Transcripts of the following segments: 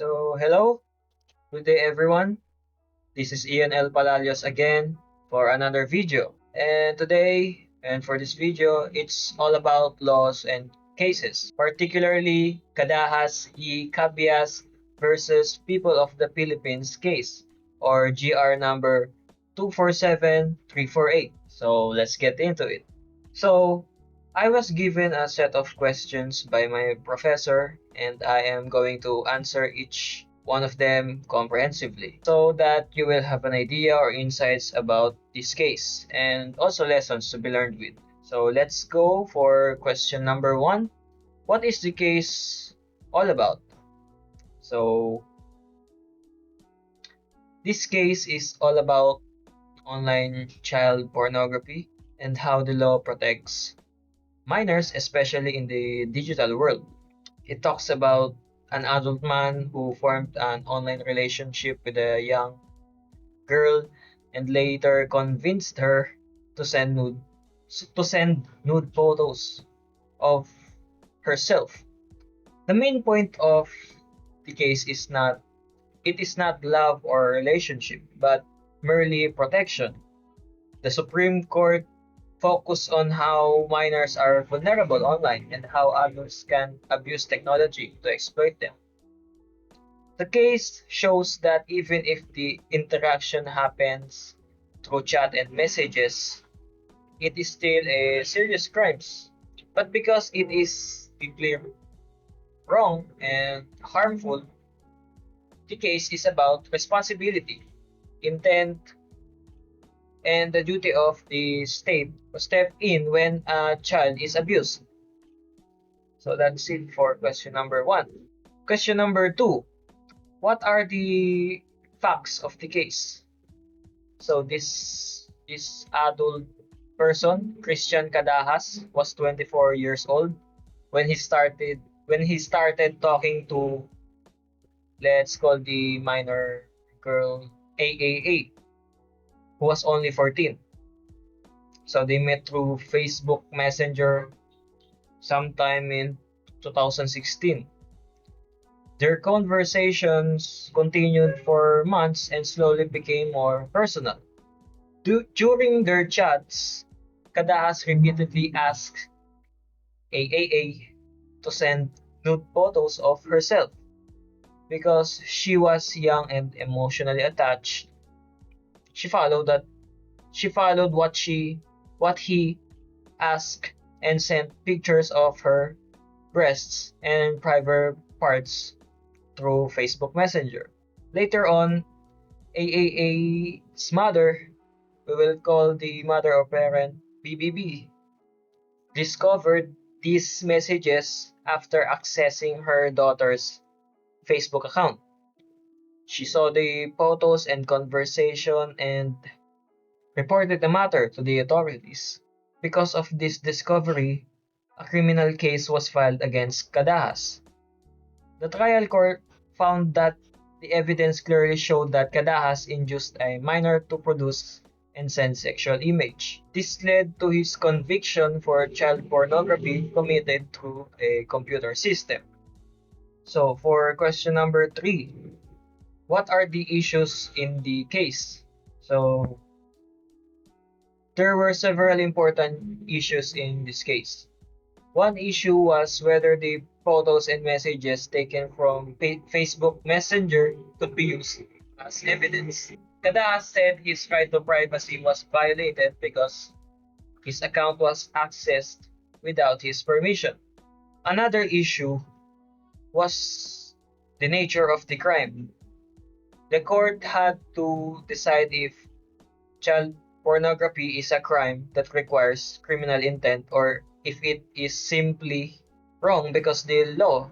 Hello, good day everyone. This is Ian L. Palacios again for another video. And today, and for this video, it's all about laws and cases, particularly Kadahas y Cabias versus People of the Philippines case, or GR number 247348. So let's get into it. So, I was given a set of questions by my professor, and I am going to answer each one of them comprehensively so that you will have an idea or insights about this case and also lessons to be learned with. So, let's go for question number one. What is the case all about? So, this case is all about online child pornography and how the law protects minors, especially in the digital world. It talks about an adult man who formed an online relationship with a young girl and later convinced her to send nude photos of herself. The main point of the case is not it is not love or relationship, but merely protection. The Supreme Court focus on how minors are vulnerable online and how adults can abuse technology to exploit them. The case shows that even if the interaction happens through chat and messages, it is still a serious crime. But because it is deeply wrong and harmful, the case is about responsibility, intent, and the duty of the state to step in when a child is abused. So that's it for question number one. Question number two. What are the facts of the case? So this adult person, Christian Cadahas, was 24 years old when he started talking to, let's call the minor girl AAA, who was only 14. So they met through Facebook Messenger sometime in 2016. Their conversations continued for months and slowly became more personal. During their chats, Kadahas repeatedly asked AAA to send nude photos of herself. Because she was young and emotionally attached, she followed that she followed what he asked and sent pictures of her breasts and private parts through Facebook Messenger. Later on, AAA's mother, we will call the mother or parent BBB, discovered these messages after accessing her daughter's Facebook account. She saw the photos and conversation and reported the matter to the authorities. Because of this discovery, a criminal case was filed against Cadahas. The trial court found that the evidence clearly showed that Cadahas induced a minor to produce and send sexual image. This led to his conviction for child pornography committed through a computer system. So for question number three, what are the issues in the case? So there were several important issues in this case. One issue was whether the photos and messages taken from Facebook Messenger could be used as evidence. Kada said his right to privacy was violated because his account was accessed without his permission. Another issue was the nature of the crime. The court had to decide if child pornography is a crime that requires criminal intent or if it is simply wrong because the law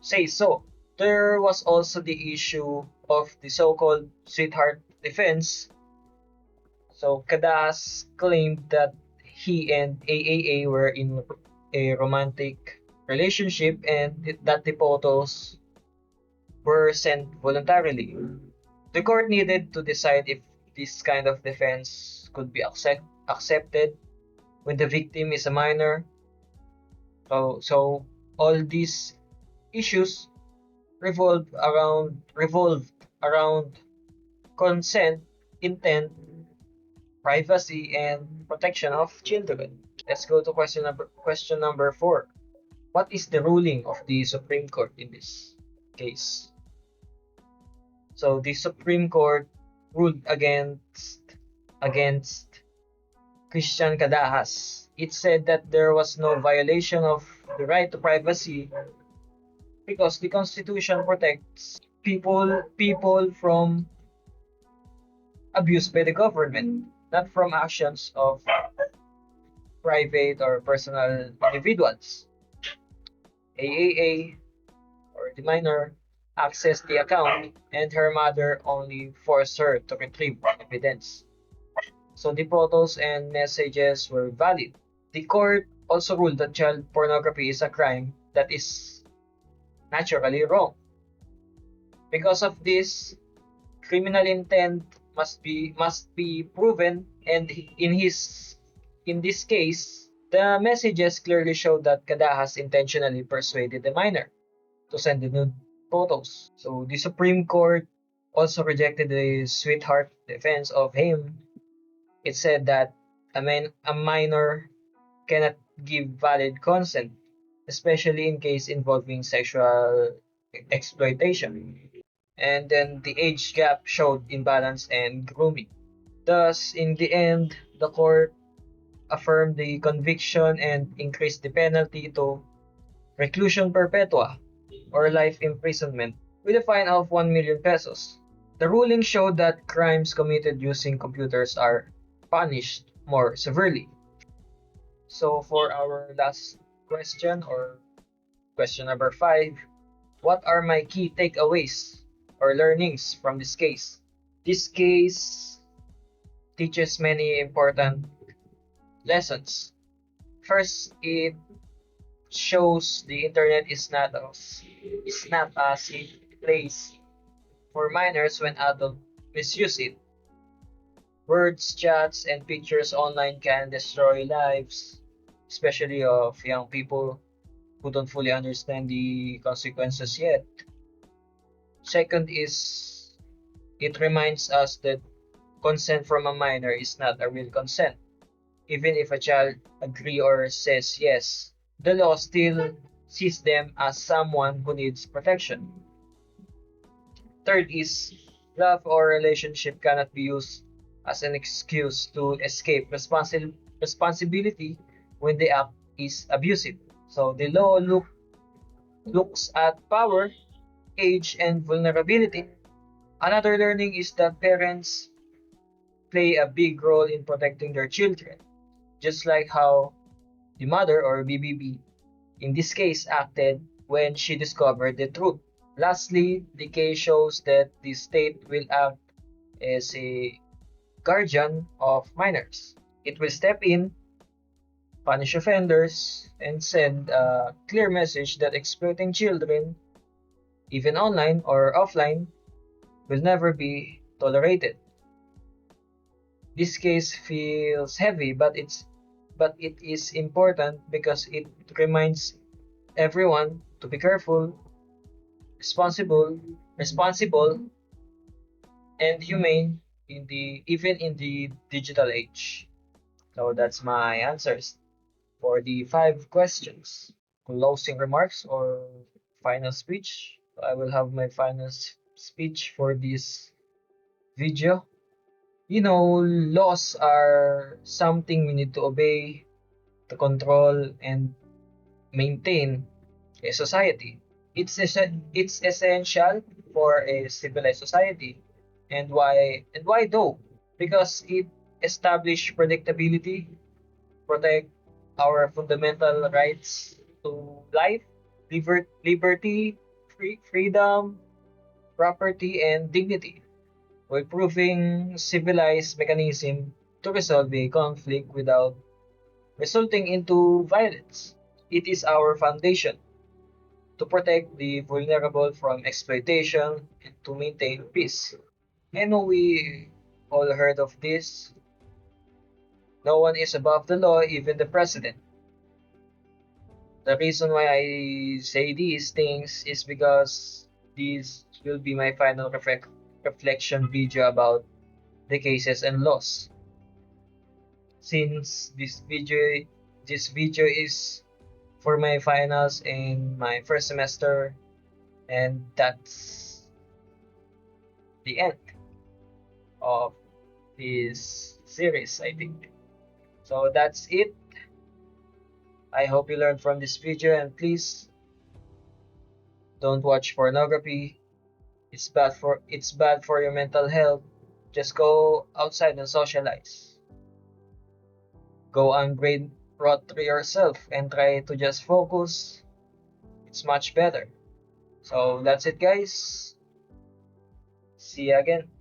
says so. There was also the issue of the so-called sweetheart defense. So Kadas claimed that he and AAA were in a romantic relationship and that the photos were sent voluntarily. The court needed to decide if this kind of defense could be accepted when the victim is a minor. So all these issues revolved around consent, intent, privacy, and protection of children. Let's go to question number 4. What is the ruling of the Supreme Court in this case? So the Supreme Court ruled against Christian Cadahas. It said that there was no violation of the right to privacy because the Constitution protects people from abuse by the government, not from actions of private or personal individuals. AAA, or the minor, accessed the account and her mother only forced her to retrieve evidence. So the photos and messages were valid. The court also ruled that child pornography is a crime that is naturally wrong. Because of this, criminal intent must be proven, and in this case, the messages clearly show that Kadahas intentionally persuaded the minor to send the nude photos. So the Supreme Court also rejected the sweetheart defense of him. It said that a minor cannot give valid consent, especially in case involving sexual exploitation. And then the age gap showed imbalance and grooming. Thus, in the end, the court affirmed the conviction and increased the penalty to reclusion perpetua or life imprisonment with a fine of 1 million pesos. The ruling showed that crimes committed using computers are punished more severely. So for our last question, or question number 5, what are my key takeaways or learnings from this case? This case teaches many important lessons. First, it shows the internet is not a safe place for minors when adults misuse it. Words, chats, and pictures online can destroy lives, especially of young people who don't fully understand the consequences yet. Second is it reminds us that consent from a minor is not a real consent. Even if a child agree or says yes, the law still sees them as someone who needs protection. Third is love or relationship cannot be used as an excuse to escape responsibility when the act is abusive. So the law looks at power, age, and vulnerability. Another learning is that parents play a big role in protecting their children, just like how the mother, or BBB, in this case acted when she discovered the truth. Lastly, the case shows that the state will act as a guardian of minors. It will step in, punish offenders, and send a clear message that exploiting children, even online or offline, will never be tolerated. This case feels heavy, but it is important because it reminds everyone to be careful, responsible, and humane even in the digital age. So that's my answers for the 5 questions. Closing remarks or final speech. I will have my final speech for this video. Laws are something we need to obey, to control, and maintain a society. It's essential for a civilized society. And why though? Because it establishes predictability, protect our fundamental rights to life, liberty, freedom, property, and dignity, while proving civilized mechanism to resolve a conflict without resulting into violence. It is our foundation to protect the vulnerable from exploitation and to maintain peace. I know we all heard of this. No one is above the law, even the president. The reason why I say these things is because this will be my final reflection video about the cases and laws. Since this video is for my finals in my first semester, and that's the end of this series, I think. So that's it. I hope you learned from this video, and please don't watch pornography. It's bad for your mental health. Just go outside and socialize. Go on grade rot to yourself and try to just focus. It's much better. So that's it, guys. See you again.